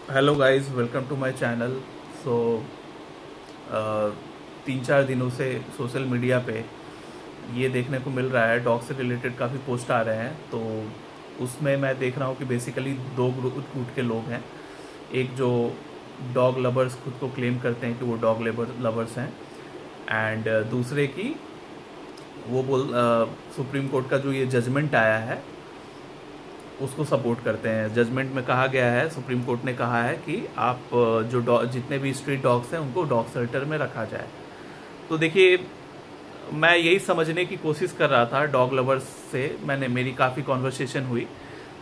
Hello guys, welcome to my channel. So 3-4 दिनों से social media पे ये देखने को मिल रहा है, डॉग से रिलेटेड काफ़ी पोस्ट आ रहे हैं। तो उसमें मैं देख रहा हूँ कि बेसिकली दो गुट के लोग हैं। एक जो डॉग लवर्स खुद को क्लेम करते हैं कि वो डॉग लवर्स हैं, एंड दूसरे की वो सुप्रीम कोर्ट का जो ये जजमेंट आया है उसको सपोर्ट करते हैं। जजमेंट में कहा गया है, सुप्रीम कोर्ट ने कहा है कि आप जितने भी स्ट्रीट डॉग्स हैं उनको डॉग शेल्टर में रखा जाए। तो देखिए, मैं यही समझने की कोशिश कर रहा था डॉग लवर्स से, मेरी काफ़ी कॉन्वर्सेशन हुई।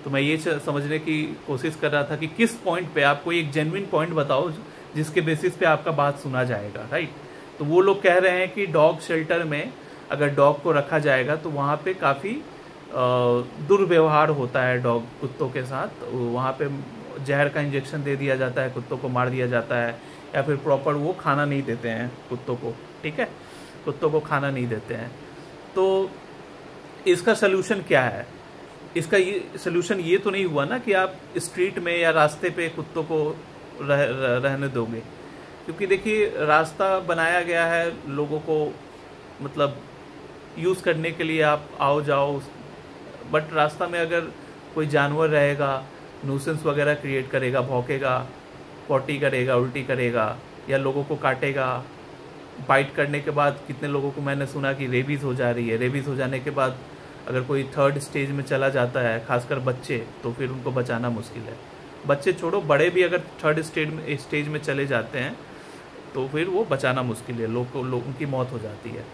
तो मैं ये समझने की कोशिश कर रहा था कि किस पॉइंट पे आप कोई एक जेन्युइन पॉइंट बताओ जिसके बेसिस पे आपका बात सुना जाएगा, राइट। तो वो लोग कह रहे हैं कि डॉग शेल्टर में अगर डॉग को रखा जाएगा तो वहाँ पे काफ़ी दुर्व्यवहार होता है डॉग कुत्तों के साथ। वहाँ पे जहर का इंजेक्शन दे दिया जाता है, कुत्तों को मार दिया जाता है, या फिर प्रॉपर वो खाना नहीं देते हैं कुत्तों को, ठीक है, कुत्तों को खाना नहीं देते हैं। तो इसका सलूशन क्या है? इसका ये सलूशन ये तो नहीं हुआ ना कि आप स्ट्रीट में या रास्ते पे कुत्तों को रहने दोगे, क्योंकि देखिए रास्ता बनाया गया है लोगों को, मतलब यूज़ करने के लिए आप आओ जाओ। बट रास्ता में अगर कोई जानवर रहेगा, न्यूसेंस वगैरह क्रिएट करेगा, भौंकेगा, पॉटी करेगा, उल्टी करेगा, या लोगों को काटेगा। बाइट करने के बाद कितने लोगों को मैंने सुना कि रेबीज़ हो जा रही है। रेबीज़ हो जाने के बाद अगर कोई थर्ड स्टेज में चला जाता है, खासकर बच्चे, तो फिर उनको बचाना मुश्किल है। बच्चे छोड़ो, बड़े भी अगर थर्ड स्टेज में चले जाते हैं तो फिर वो बचाना मुश्किल है, उनकी मौत हो जाती है।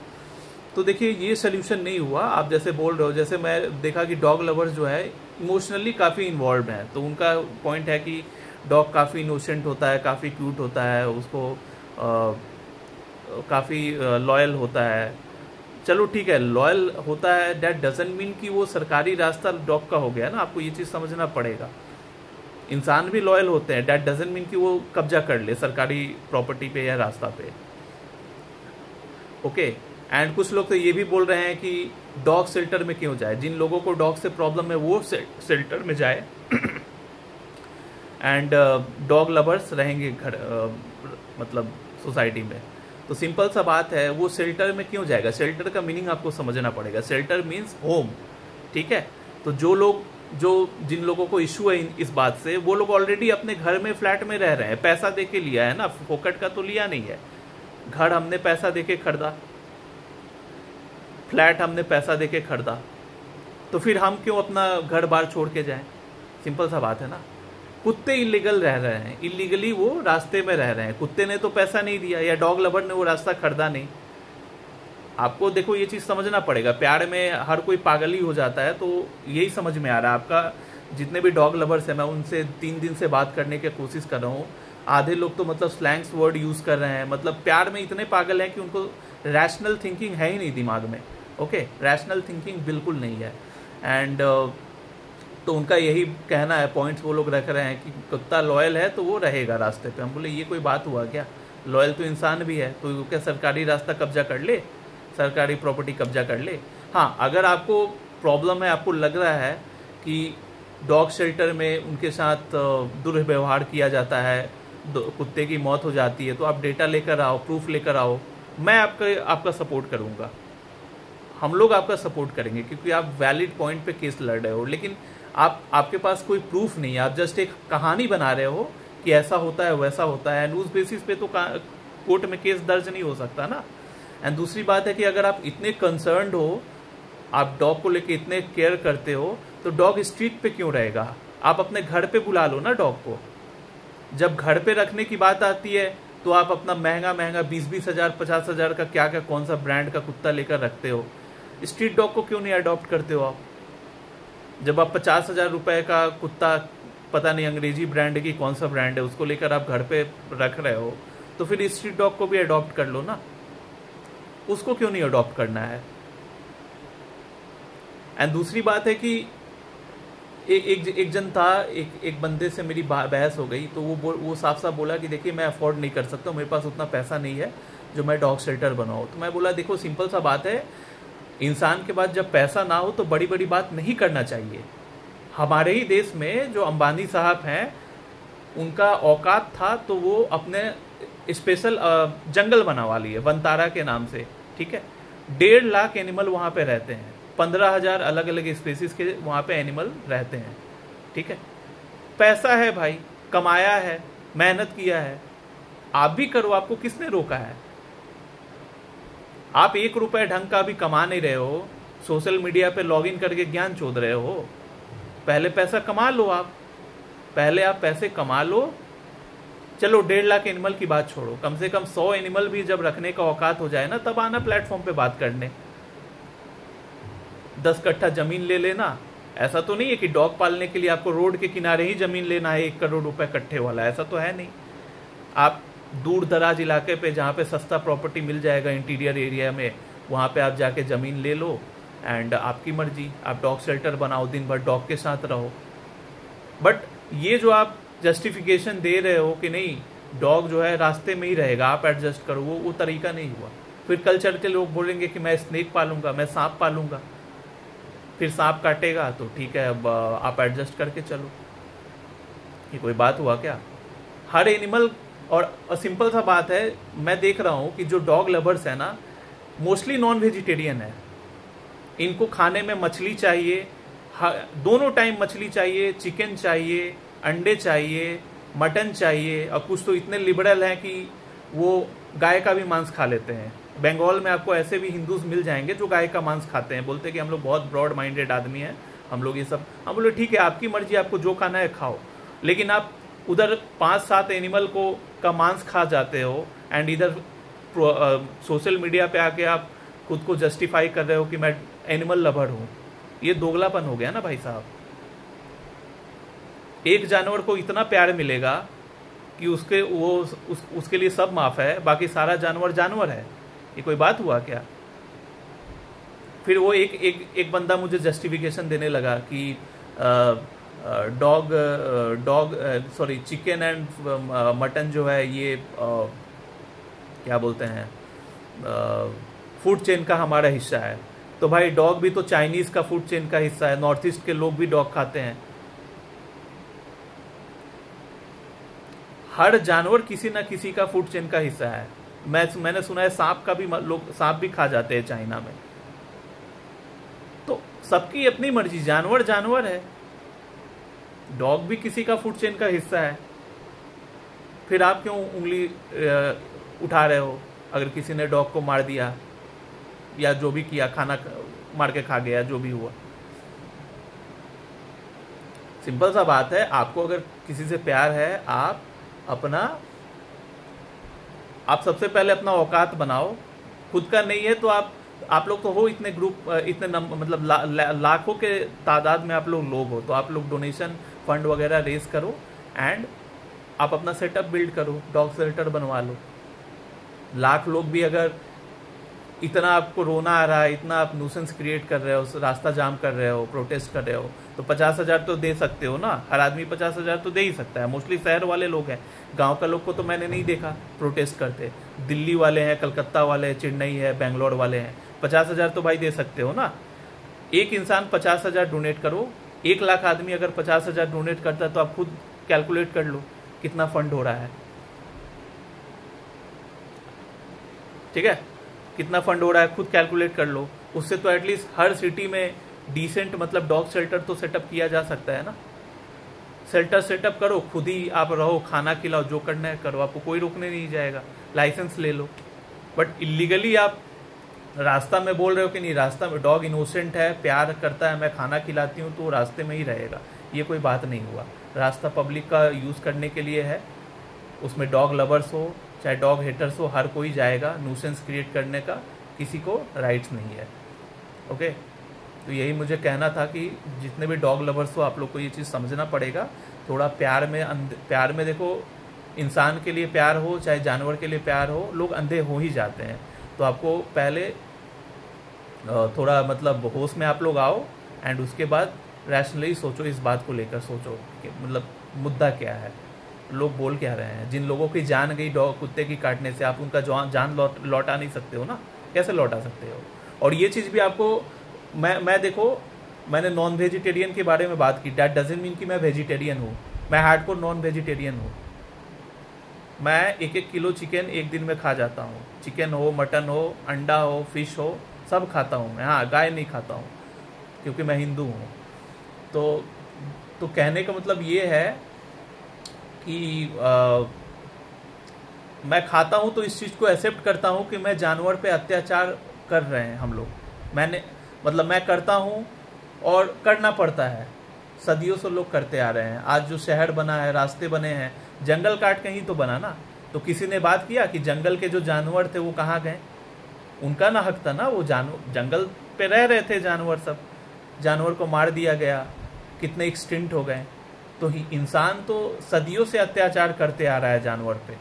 तो देखिए, ये सोल्यूशन नहीं हुआ। आप जैसे बोल रहे हो, जैसे मैं देखा कि डॉग लवर्स जो है इमोशनली काफ़ी इन्वॉल्व हैं। तो उनका पॉइंट है कि डॉग काफ़ी इनोसेंट होता है, काफ़ी क्यूट होता है, उसको काफ़ी लॉयल होता है। चलो ठीक है, लॉयल होता है, दैट डजंट मीन कि वो सरकारी रास्ता डॉग का हो गया ना। आपको ये चीज़ समझना पड़ेगा। इंसान भी लॉयल होते हैं, दैट डजंट मीन कि वो कब्जा कर ले सरकारी प्रॉपर्टी पे या रास्ता पे, ओके। एंड कुछ लोग तो ये भी बोल रहे हैं कि डॉग शेल्टर में क्यों जाए, जिन लोगों को डॉग से प्रॉब्लम है वो शेल्टर में जाए एंड डॉग लवर्स रहेंगे घर, मतलब सोसाइटी में। तो सिंपल सा बात है, वो शेल्टर में क्यों जाएगा? शेल्टर का मीनिंग आपको समझना पड़ेगा। शेल्टर मीन्स होम, ठीक है। तो जिन लोगों को इशू है इस बात से, वो लोग ऑलरेडी अपने घर में, फ्लैट में रह रहे हैं। पैसा दे के लिया है ना, फोकट का तो लिया नहीं है। घर हमने पैसा दे के खरीदा, फ्लैट हमने पैसा दे के खरीदा, तो फिर हम क्यों अपना घर बार छोड़ के जाएं? सिंपल सा बात है ना। कुत्ते इलीगल रह रहे हैं, इलीगली वो रास्ते में रह रहे हैं। कुत्ते ने तो पैसा नहीं दिया, या डॉग लवर ने वो रास्ता खरीदा नहीं। आपको देखो ये चीज़ समझना पड़ेगा। प्यार में हर कोई पागल ही हो जाता है, तो यही समझ में आ रहा है। आपका जितने भी डॉग लवर्स हैं, मैं उनसे 3 दिन से बात करने की कोशिश कर रहा हूँ। आधे लोग तो मतलब स्लैंग्स वर्ड यूज़ कर रहे हैं, मतलब प्यार में इतने पागल हैं कि उनको रैशनल थिंकिंग है ही नहीं दिमाग में, ओके। रैशनल थिंकिंग बिल्कुल नहीं है। एंड तो उनका यही कहना है, पॉइंट्स वो लोग रख रहे हैं कि कुत्ता लॉयल है तो वो रहेगा रास्ते पे। हम बोले ये कोई बात हुआ क्या? लॉयल तो इंसान भी है, तो क्या सरकारी रास्ता कब्जा कर ले, सरकारी प्रॉपर्टी कब्जा कर ले? हाँ, अगर आपको प्रॉब्लम है, आपको लग रहा है कि डॉग शेल्टर में उनके साथ दुर्व्यवहार किया जाता है, कुत्ते की मौत हो जाती है, तो आप डेटा लेकर आओ, प्रूफ लेकर आओ। मैं आपका सपोर्ट करूँगा, हम लोग आपका सपोर्ट करेंगे, क्योंकि आप वैलिड पॉइंट पे केस लड़ रहे हो। लेकिन आपके पास कोई प्रूफ नहीं है, आप जस्ट एक कहानी बना रहे हो कि ऐसा होता है, वैसा होता है। न्यूज़ बेसिस पे तो कोर्ट में केस दर्ज नहीं हो सकता ना। एंड दूसरी बात है कि अगर आप इतने कंसर्न्ड हो, आप डॉग को लेके इतने केयर करते हो, तो डॉग स्ट्रीट पे क्यों रहेगा? आप अपने घर पे बुला लो ना डॉग को। जब घर पे रखने की बात आती है तो आप अपना महंगा 20-20 हज़ार, 50 हज़ार का क्या कौन सा ब्रांड का कुत्ता लेकर रखते हो। स्ट्रीट डॉग को क्यों नहीं अडॉप्ट करते हो आप? जब आप 50,000 रुपए का कुत्ता, पता नहीं अंग्रेजी ब्रांड की कौन सा ब्रांड है, उसको लेकर आप घर पे रख रहे हो, तो फिर स्ट्रीट डॉग को भी अडॉप्ट कर लो ना। उसको क्यों नहीं अडॉप्ट करना है? एंड दूसरी बात है कि एक जन था, एक बंदे से मेरी बहस हो गई, तो वो साफ साफ बोला कि देखिए मैं अफोर्ड नहीं कर सकता, मेरे पास उतना पैसा नहीं है जो मैं डॉग शेल्टर बनाऊँ। तो मैं बोला देखो सिंपल सा बात है, इंसान के पास जब पैसा ना हो तो बड़ी बड़ी बात नहीं करना चाहिए। हमारे ही देश में जो अंबानी साहब हैं, उनका औकात था तो वो अपने स्पेशल जंगल बनवा लिए वनतारा के नाम से, ठीक है। 1.5 लाख एनिमल वहाँ पे रहते हैं, 15,000 अलग अलग स्पेसीज के वहाँ पे एनिमल रहते हैं, ठीक है। पैसा है भाई, कमाया है, मेहनत किया है, आप भी करो, आपको किसने रोका है। आप 1 रुपए ढंग का भी कमा नहीं रहे हो, सोशल मीडिया पे लॉगिन करके ज्ञान चोद रहे हो। पहले पैसा कमा लो, पहले आप पैसे कमा लो। चलो 1.5 लाख एनिमल की बात छोड़ो, कम से कम 100 एनिमल भी जब रखने का औकात हो जाए ना, तब आना प्लेटफॉर्म पे बात करने। 10 कट्ठा जमीन ले लेना, ऐसा तो नहीं है कि डॉग पालने के लिए आपको रोड के किनारे ही जमीन लेना है 1 करोड़ रुपए कट्ठे वाला, ऐसा तो है नहीं। आप दूर दराज इलाके पे जहाँ पे सस्ता प्रॉपर्टी मिल जाएगा इंटीरियर एरिया में, वहाँ पे आप जाके ज़मीन ले लो एंड आपकी मर्जी, आप डॉग शेल्टर बनाओ, दिन भर डॉग के साथ रहो। बट ये जो आप जस्टिफिकेशन दे रहे हो कि नहीं डॉग जो है रास्ते में ही रहेगा, आप एडजस्ट करो, वो तरीका नहीं हुआ। फिर कल चल के लोग बोलेंगे कि मैं स्नेक पालूंगा, मैं सांप पालूंगा, फिर सांप काटेगा तो ठीक है, अब आप एडजस्ट करके चलो। ये कोई बात हुआ क्या? हर एनिमल, और सिंपल सा बात है, मैं देख रहा हूँ कि जो डॉग लवर्स है ना, मोस्टली नॉन वेजिटेरियन है। इनको खाने में मछली चाहिए, दोनों टाइम मछली चाहिए, चिकन चाहिए, अंडे चाहिए, मटन चाहिए, और कुछ तो इतने लिबरल हैं कि वो गाय का भी मांस खा लेते हैं। बंगाल में आपको ऐसे भी हिंदूज मिल जाएंगे जो गाय का मांस खाते हैं, बोलते हैं कि हम लोग बहुत ब्रॉड माइंडेड आदमी हैं, हम लोग ये सब। हम बोले ठीक है, आपकी मर्जी, आपको जो खाना है खाओ, लेकिन आप उधर 5-7 एनिमल को का मांस खा जाते हो एंड इधर सोशल मीडिया पे आके आप खुद को जस्टिफाई कर रहे हो कि मैं एनिमल लवर हूँ। ये दोगलापन हो गया ना भाई साहब। एक जानवर को इतना प्यार मिलेगा कि उसके लिए सब माफ है, बाकी सारा जानवर जानवर है। ये कोई बात हुआ क्या? फिर वो एक बंदा मुझे जस्टिफिकेशन देने लगा कि चिकन एंड मटन जो है ये क्या बोलते हैं, फूड चेन का हमारा हिस्सा है। तो भाई डॉग भी तो चाइनीज का फूड चेन का हिस्सा है, नॉर्थ ईस्ट के लोग भी डॉग खाते हैं। हर जानवर किसी ना किसी का फूड चेन का हिस्सा है। मैंने सुना है सांप का भी, लोग सांप भी खा जाते हैं चाइना में। तो सबकी अपनी मर्जी, जानवर जानवर है, डॉग भी किसी का फूड चेन का हिस्सा है। फिर आप क्यों उंगली उठा रहे हो? अगर किसी ने डॉग को मार दिया या जो भी किया, खाना मार के खा गया, जो भी हुआ, सिंपल सा बात है। आपको अगर किसी से प्यार है, आप सबसे पहले अपना औकात बनाओ। खुद का नहीं है तो आप लोग तो हो इतने ग्रुप, इतने मतलब लाखों के तादाद में आप लोग हो, तो आप लोग डोनेशन फंड वगैरह रेज करो एंड आप अपना सेटअप बिल्ड करो, डॉग शेल्टर बनवा लो। लाख लोग भी अगर इतना आपको रोना आ रहा है, इतना आप न्यूसेंस क्रिएट कर रहे हो, रास्ता जाम कर रहे हो, प्रोटेस्ट कर रहे हो, तो 50,000 तो दे सकते हो ना। हर आदमी 50,000 तो दे ही सकता है। मोस्टली शहर वाले लोग हैं, गांव का लोग को तो मैंने नहीं देखा प्रोटेस्ट करते। दिल्ली वाले हैं, कलकत्ता वाले हैं, चेन्नई है, बेंगलोर वाले हैं, 50,000 तो भाई दे सकते हो ना। एक इंसान 50,000 डोनेट करो, 1 लाख आदमी अगर 50,000 डोनेट करता है तो आप खुद कैलकुलेट कर लो कितना फंड हो रहा है, ठीक है? कितना फंड हो रहा है खुद कैलकुलेट कर लो। उससे तो एटलीस्ट हर सिटी में डिसेंट मतलब डॉग शेल्टर तो सेटअप किया जा सकता है ना। शेल्टर सेटअप करो, खुद ही आप रहो, खाना खिलाओ, जो करना है करो, आपको कोई रोकने नहीं जाएगा, लाइसेंस ले लो। बट इलीगली आप रास्ता में बोल रहे हो कि नहीं, रास्ता में डॉग इनोसेंट है, प्यार करता है, मैं खाना खिलाती हूँ तो रास्ते में ही रहेगा, ये कोई बात नहीं हुआ। रास्ता पब्लिक का यूज़ करने के लिए है, उसमें डॉग लवर्स हो चाहे डॉग हेटर्स हो, हर कोई जाएगा। न्यूसेंस क्रिएट करने का किसी को राइट्स नहीं है। ओके, तो यही मुझे कहना था कि जितने भी डॉग लवर्स हो, आप लोग को ये चीज़ समझना पड़ेगा। थोड़ा प्यार में देखो, इंसान के लिए प्यार हो चाहे जानवर के लिए प्यार हो, लोग अंधे हो ही जाते हैं। तो आपको पहले थोड़ा मतलब होश में आप लोग आओ एंड उसके बाद रैशनली सोचो, इस बात को लेकर सोचो कि मतलब मुद्दा क्या है, लोग बोल क्या रहे हैं। जिन लोगों की जान गई डॉग कुत्ते की काटने से, आप उनका जान लौटा नहीं सकते हो ना, कैसे लौटा सकते हो? और ये चीज़ भी आपको मैं देखो, मैंने नॉन वेजिटेरियन के बारे में बात की, डैट डजंट मीन कि मैं वेजिटेरियन हूँ। मैं हार्डकोर नॉन वेजिटेरियन हूँ। मैं 1-1 किलो चिकन एक दिन में खा जाता हूँ। चिकन हो, मटन हो, अंडा हो, फिश हो, सब खाता हूँ मैं। हाँ, गाय नहीं खाता हूँ क्योंकि मैं हिंदू हूँ। तो कहने का मतलब ये है कि मैं खाता हूँ तो इस चीज़ को एक्सेप्ट करता हूँ कि मैं जानवर पे अत्याचार कर रहे हैं हम लोग। मैं करता हूँ और करना पड़ता है। सदियों से लोग करते आ रहे हैं। आज जो शहर बना है, रास्ते बने हैं, जंगल काट के ही तो बना ना। तो किसी ने बात किया कि जंगल के जो जानवर थे वो कहाँ गए? उनका ना हक था ना। वो जंगल पे रह रहे थे जानवर सब। जानवर को मार दिया गया, कितने एक्सटिंक्ट हो गए। तो इंसान तो सदियों से अत्याचार करते आ रहा है जानवर पे।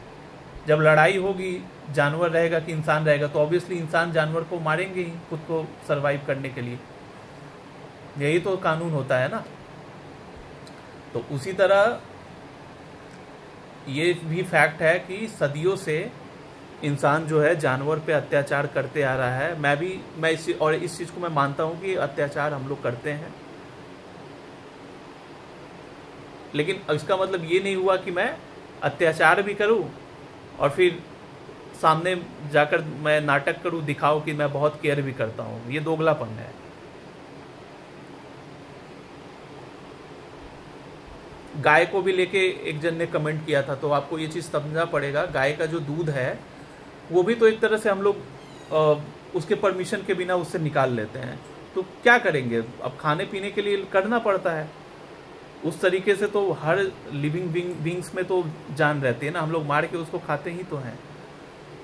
जब लड़ाई होगी, जानवर रहेगा कि इंसान रहेगा, तो ऑब्वियसली इंसान जानवर को मारेंगे ही खुद को सरवाइव करने के लिए। यही तो कानून होता है ना। तो उसी तरह ये भी फैक्ट है कि सदियों से इंसान जो है जानवर पे अत्याचार करते आ रहा है। मैं इस चीज़ को मैं मानता हूँ कि अत्याचार हम लोग करते हैं। लेकिन इसका मतलब ये नहीं हुआ कि मैं अत्याचार भी करूं और फिर सामने जाकर मैं नाटक करूं, दिखाऊं कि मैं बहुत केयर भी करता हूं। ये दोगलापन है। गाय को भी लेके एक जन ने कमेंट किया था, तो आपको ये चीज़ समझना पड़ेगा। गाय का जो दूध है वो भी तो एक तरह से हम लोग उसके परमिशन के बिना उससे निकाल लेते हैं। तो क्या करेंगे? अब खाने पीने के लिए करना पड़ता है। उस तरीके से तो हर लिविंग बींग्स में तो जान रहती है ना। हम लोग मार के उसको खाते ही तो हैं।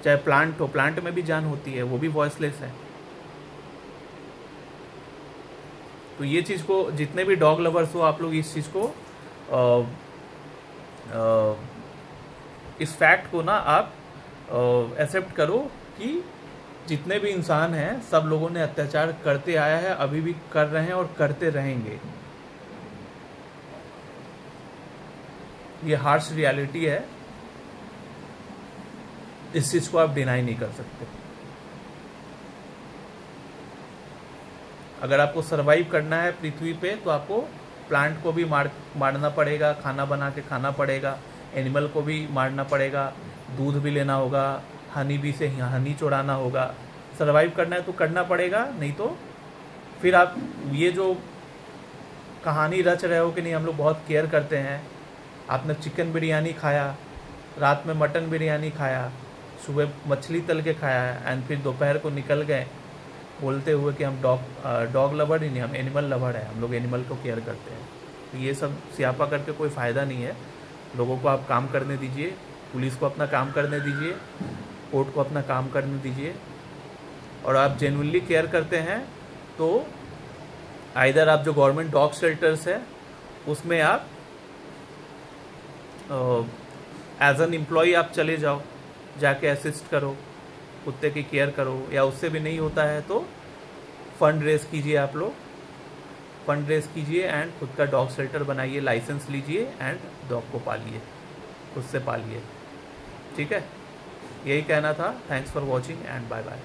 चाहे प्लांट हो, प्लांट में भी जान होती है, वो भी वॉइसलेस है। तो ये चीज़ को, जितने भी डॉग लवर्स हो, आप लोग इस चीज़ को इस फैक्ट को ना आप एक्सेप्ट करो कि जितने भी इंसान हैं सब लोगों ने अत्याचार करते आया है, अभी भी कर रहे हैं और करते रहेंगे। ये हार्श रियलिटी है। इस चीज को आप डिनाई नहीं कर सकते। अगर आपको सरवाइव करना है पृथ्वी पे तो आपको प्लांट को भी मारना पड़ेगा, खाना बना के खाना पड़ेगा, एनिमल को भी मारना पड़ेगा, दूध भी लेना होगा, हनी भी से हनी चुराना होगा। सरवाइव करना है तो करना पड़ेगा, नहीं तो फिर आप ये जो कहानी रच रहे हो कि नहीं हम लोग बहुत केयर करते हैं। आपने चिकन बिरयानी खाया, रात में मटन बिरयानी खाया, सुबह मछली तल के खाया है, एंड फिर दोपहर को निकल गए बोलते हुए कि हम डॉग लवर ही नहीं, हम एनिमल लवर है, हम लोग एनिमल को केयर करते हैं। तो ये सब सियापा करके कोई फ़ायदा नहीं है। लोगों को आप काम करने दीजिए, पुलिस को अपना काम करने दीजिए, कोर्ट को अपना काम करने दीजिए। और आप जेन्युइनली केयर करते हैं तो आइदर आप जो गवर्नमेंट डॉग शेल्टर्स है उसमें आप एज एन एम्प्लॉई आप चले जाओ, जाके असिस्ट करो, कुत्ते की केयर करो। या उससे भी नहीं होता है तो फंड रेस कीजिए, आप लोग फंड रेस कीजिए एंड खुद का डॉग शेल्टर बनाइए, लाइसेंस लीजिए एंड डॉग को पालिए, खुद से पालिए। ठीक है, यही कहना था। Thanks for watching and bye bye.